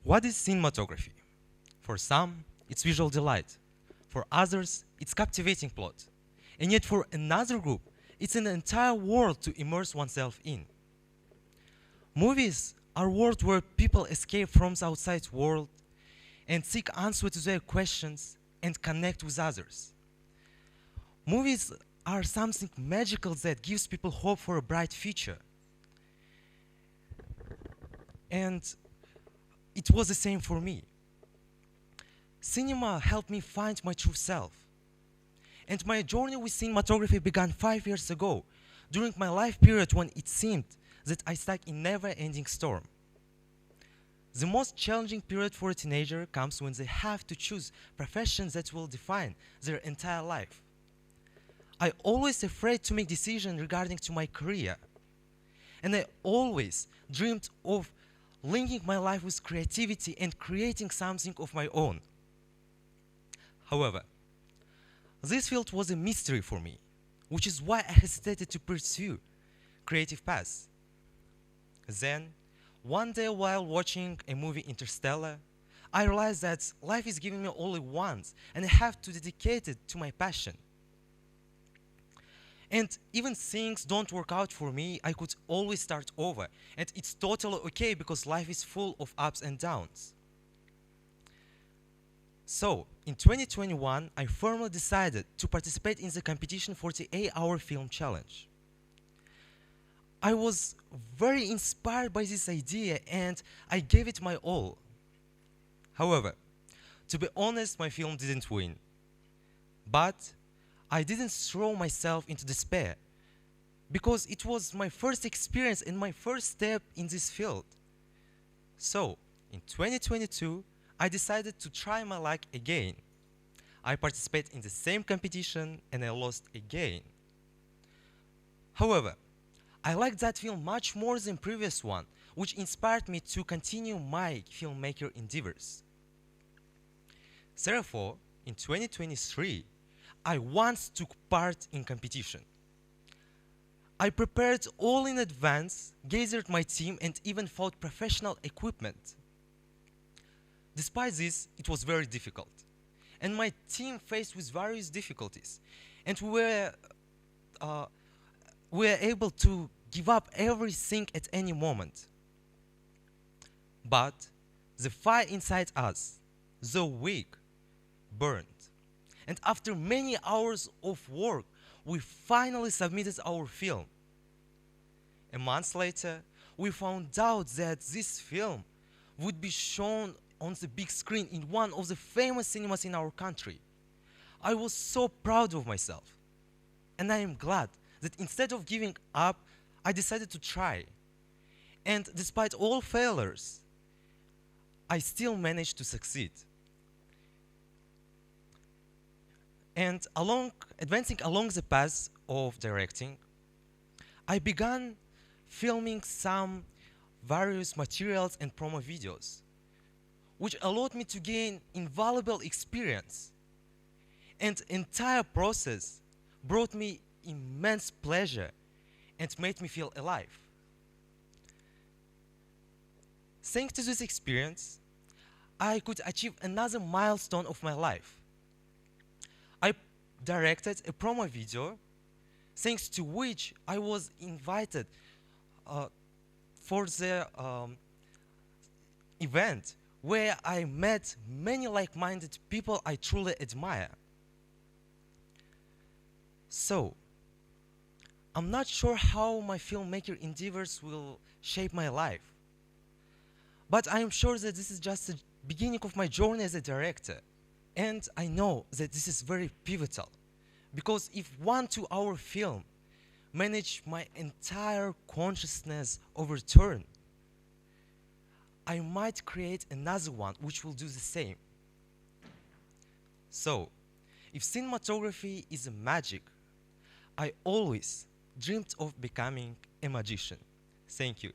What is cinematography? For some, it's visual delight. For others, it's captivating plot. And yet for another group, it's an entire world to immerse oneself in. Movies are worlds where people escape from the outside world and seek answers to their questions and connect with others. Movies are something magical that gives people hope for a bright future. And it was the same for me. Cinema helped me find my true self. And my journey with cinematography began 5 years ago, during my life period when it seemed that I stuck in never-ending storm. The most challenging period for a teenager comes when they have to choose professions that will define their entire life. I always afraid to make decisions regarding to my career. And I always dreamed of linking my life with creativity and creating something of my own. However, this field was a mystery for me, which is why I hesitated to pursue creative paths. Then, one day while watching a movie Interstellar, I realized that life is giving me only once and I have to dedicate it to my passion. And even things don't work out for me, I could always start over. And it's totally okay because life is full of ups and downs. So, in 2021, I firmly decided to participate in the competition 48-hour film challenge. I was very inspired by this idea and I gave it my all. However, to be honest, my film didn't win. But I didn't throw myself into despair because it was my first experience and my first step in this field. So, in 2022, I decided to try my luck again. I participated in the same competition and I lost again. However, I liked that film much more than previous one, which inspired me to continue my filmmaker endeavors. Therefore, in 2023, I once took part in competition. I prepared all in advance, gathered my team, and even found professional equipment. Despite this, it was very difficult, and my team faced with various difficulties, and we were able to give up everything at any moment. But the fire inside us, though weak, burned. And after many hours of work, we finally submitted our film. A month later, we found out that this film would be shown on the big screen in one of the famous cinemas in our country. I was so proud of myself. And I am glad that instead of giving up, I decided to try. And despite all failures, I still managed to succeed. And advancing along the path of directing, I began filming some various materials and promo videos, which allowed me to gain invaluable experience. And entire process brought me immense pleasure and made me feel alive. Thanks to this experience, I could achieve another milestone of my life. I directed a promo video, thanks to which I was invited for the event where I met many like-minded people I truly admire. So, I'm not sure how my filmmaker endeavors will shape my life, but I am sure that this is just the beginning of my journey as a director. And I know that this is very pivotal, because if 1 2-hour film managed my entire consciousness overturn, I might create another one which will do the same. So, if cinematography is a magic, I always dreamed of becoming a magician. Thank you.